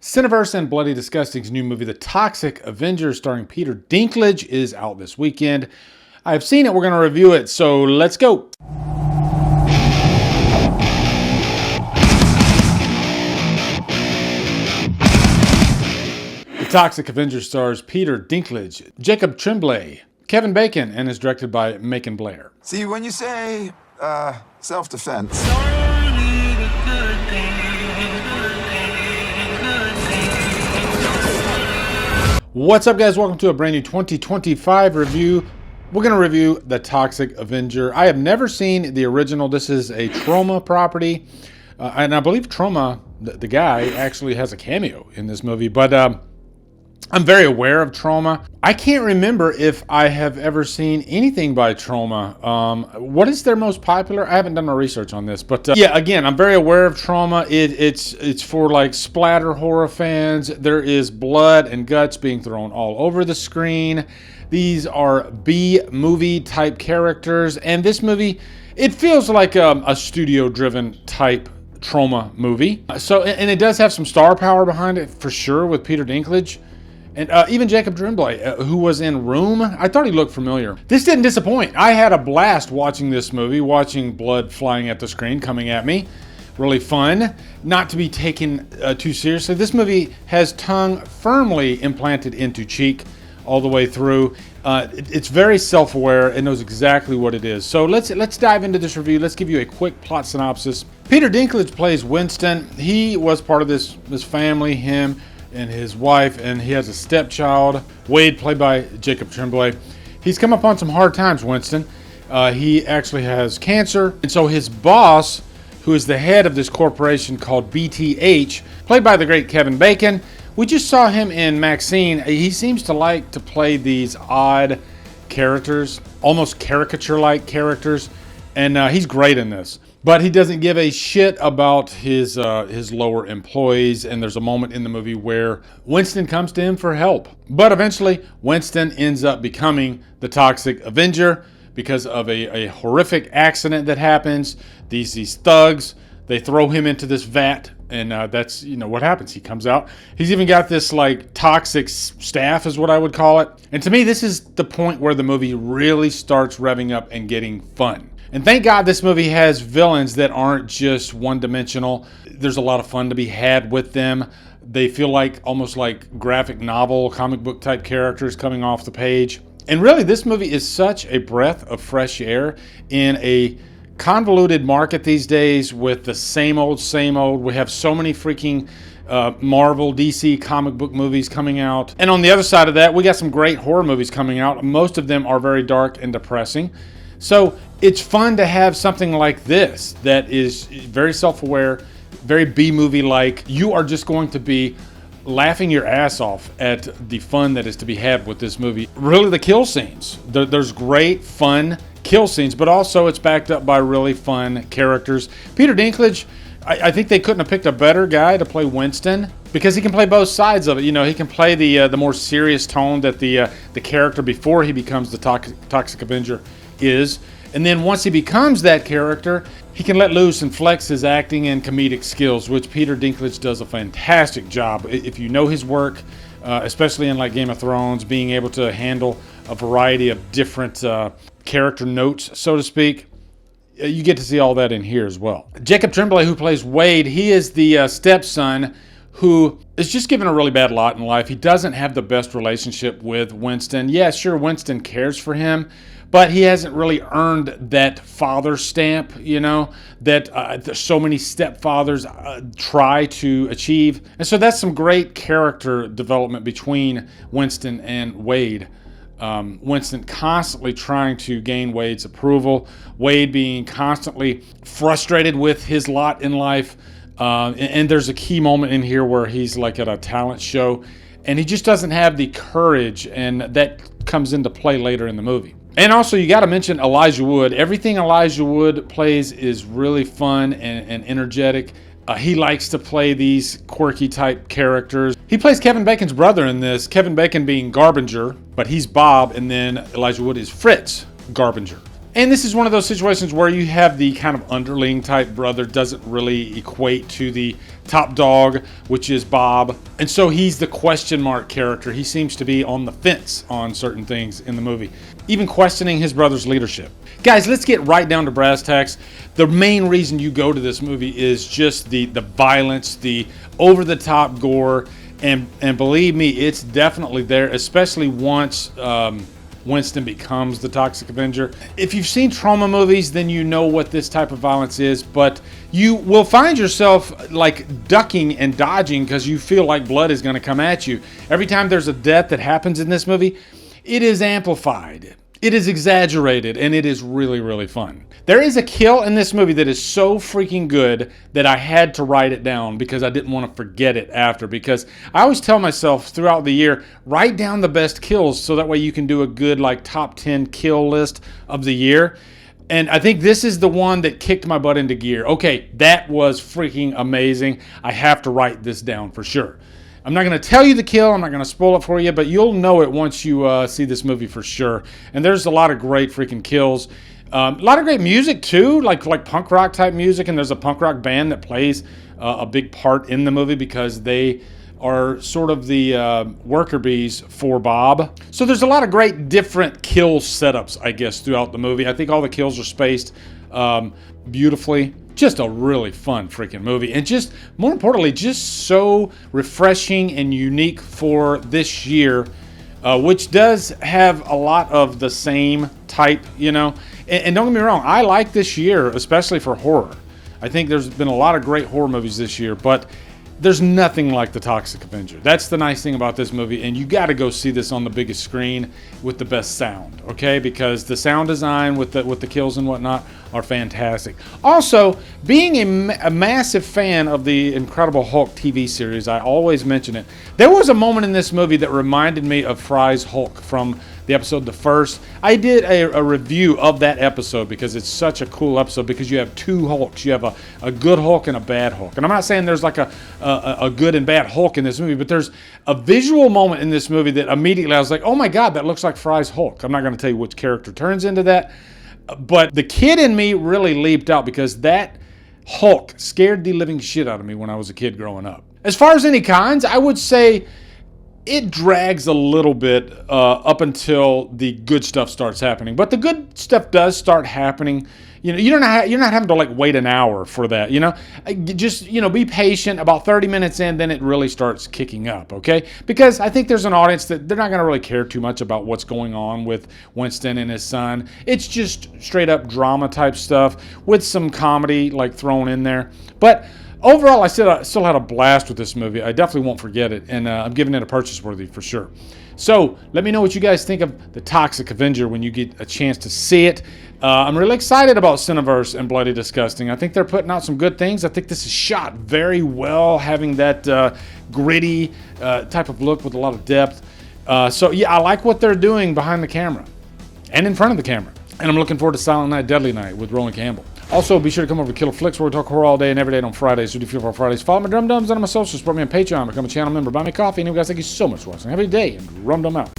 Cineverse and Bloody Disgusting's new movie, The Toxic Avenger, starring Peter Dinklage, is out this weekend. I've seen it, we're going to review it, so let's go. The Toxic Avenger stars Peter Dinklage, Jacob Tremblay, Kevin Bacon, and is directed by Macon Blair. See, when you say self-defense, What's up, guys? Welcome to a brand new 2025 review. We're going to review The Toxic Avenger. I have never seen the original. This is a Troma property. And I believe Troma, the guy, actually has a cameo in this movie. But I'm very aware of Troma. I can't remember if I have ever seen anything by Troma. What is their most popular? I haven't done my research on this, but yeah, again, I'm very aware of Troma. It's for like splatter horror fans. There is blood and guts being thrown all over the screen. These are B-movie type characters, and this movie, it feels like a studio-driven type Troma movie. And it does have some star power behind it for sure with Peter Dinklage. And even Jacob Tremblay, who was in Room, I thought he looked familiar. This didn't disappoint. I had a blast watching this movie, watching blood flying at the screen, coming at me. Really fun, not to be taken too seriously. This movie has tongue firmly implanted into cheek all the way through. It's very self-aware and knows exactly what it is. So let's dive into this review. Let's give you a quick plot synopsis. Peter Dinklage plays Winston. He was part of this family, him and his wife, and he has a stepchild, Wade, played by Jacob Tremblay. He's come upon some hard times, Winston. He actually has cancer, and so his boss, who is the head of this corporation called BTH, played by the great Kevin Bacon. We just saw him in Maxine. He seems to like to play these odd characters, almost caricature-like characters, and he's great in this. But he doesn't give a shit about his lower employees, and there's a moment in the movie where Winston comes to him for help. But eventually, Winston ends up becoming the Toxic Avenger because of a horrific accident that happens. These thugs, they throw him into this vat, and that's what happens. He comes out. He's even got this like toxic staff, is what I would call it. And to me, this is the point where the movie really starts revving up and getting fun. And thank God this movie has villains that aren't just one-dimensional. There's a lot of fun to be had with them. They feel like almost like graphic novel, comic book type characters coming off the page. And really, this movie is such a breath of fresh air in a convoluted market these days with the same old, same old. We have so many freaking Marvel, DC comic book movies coming out. And on the other side of that, we got some great horror movies coming out. Most of them are very dark and depressing. So it's fun to have something like this that is very self-aware, very B-movie-like. You are just going to be laughing your ass off at the fun that is to be had with this movie. Really, the kill scenes. There's great, fun kill scenes, but also it's backed up by really fun characters. Peter Dinklage, I think they couldn't have picked a better guy to play Winston because he can play both sides of it. He can play the more serious tone that the character before he becomes the Toxic Avenger is, and then once he becomes that character, he can let loose and flex his acting and comedic skills, which Peter Dinklage does a fantastic job. If you know his work, especially in like Game of Thrones, being able to handle a variety of different character notes, so to speak, you get to see all that in here as well. Jacob Tremblay, who plays Wade, he is the stepson who is just given a really bad lot in life. He doesn't have the best relationship with Winston. Yeah, sure, Winston cares for him, but he hasn't really earned that father stamp, that so many stepfathers try to achieve. And so that's some great character development between Winston and Wade. Winston constantly trying to gain Wade's approval, Wade being constantly frustrated with his lot in life. And there's a key moment in here where he's like at a talent show, and he just doesn't have the courage, and that comes into play later in the movie. And also, you got to mention Elijah Wood. Everything Elijah Wood plays is really fun and energetic. He likes to play these quirky type characters. He plays Kevin Bacon's brother in this, Kevin Bacon being Garbinger, but he's Bob, and then Elijah Wood is Fritz Garbinger. And this is one of those situations where you have the kind of underling type brother, doesn't really equate to the top dog, which is Bob. And so he's the question mark character. He seems to be on the fence on certain things in the movie, even questioning his brother's leadership. Guys, let's get right down to brass tacks. The main reason you go to this movie is just the violence, the over-the-top gore, and believe me, it's definitely there, especially once Winston becomes the Toxic Avenger. If you've seen Troma movies, then you know what this type of violence is, but you will find yourself like ducking and dodging because you feel like blood is going to come at you. Every time there's a death that happens in this movie, it is amplified. It is exaggerated, and it is really, really fun. There is a kill in this movie that is so freaking good that I had to write it down because I didn't want to forget it after. Because I always tell myself throughout the year, write down the best kills so that way you can do a good like top 10 kill list of the year. And I think this is the one that kicked my butt into gear. Okay, that was freaking amazing. I have to write this down for sure. I'm not going to tell you the kill. I'm not going to spoil it for you, but you'll know it once you see this movie for sure. And there's a lot of great freaking kills. A lot of great music too, like punk rock type music. And there's a punk rock band that plays a big part in the movie because they are sort of the worker bees for Bob. So there's a lot of great different kill setups, I guess, throughout the movie. I think all the kills are spaced beautifully. Just a really fun freaking movie, and just more importantly, just so refreshing and unique for this year, which does have a lot of the same type, you know. And don't get me wrong, I like this year, especially for horror. I think there's been a lot of great horror movies this year, but there's nothing like the Toxic Avenger. That's the nice thing about this movie, and you got to go see this on the biggest screen with the best sound, okay? Because the sound design with the kills and whatnot are fantastic. Also, being a massive fan of the Incredible Hulk TV series, I always mention it. There was a moment in this movie that reminded me of Fry's Hulk from the episode The First. I did a review of that episode because it's such a cool episode because you have two Hulks. You have a good Hulk and a bad Hulk. And I'm not saying there's like a good and bad Hulk in this movie, but there's a visual moment in this movie that immediately I was like, oh my God, that looks like Fry's Hulk. I'm not going to tell you which character turns into that, but the kid in me really leaped out because that Hulk scared the living shit out of me when I was a kid growing up. As far as any cons, I would say it drags a little bit up until the good stuff starts happening. But the good stuff does start happening. You know, you're not having to like wait an hour for that, you know. Just, you know, be patient. About 30 minutes in, then it really starts kicking up, okay? Because I think there's an audience that they're not going to really care too much about what's going on with Winston and his son. It's just straight up drama type stuff with some comedy like thrown in there. But overall, I still had a blast with this movie. I definitely won't forget it, and I'm giving it a purchase worthy for sure. So let me know what you guys think of the Toxic Avenger when you get a chance to see it. I'm really excited about Cineverse and Bloody Disgusting. I think they're putting out some good things. I think this is shot very well, having that gritty type of look with a lot of depth. So yeah, I like what they're doing behind the camera and in front of the camera. And I'm looking forward to Silent Night, Deadly Night with Roland Campbell. Also, be sure to come over to Killer Flicks, where we talk horror all day and every day on Fridays. So do feel for Fridays. Follow my Drumdums on my socials. Support me on Patreon. Become a channel member. Buy me coffee. Anyway, guys, thank you so much for watching. Have a good day, and Drumdum out.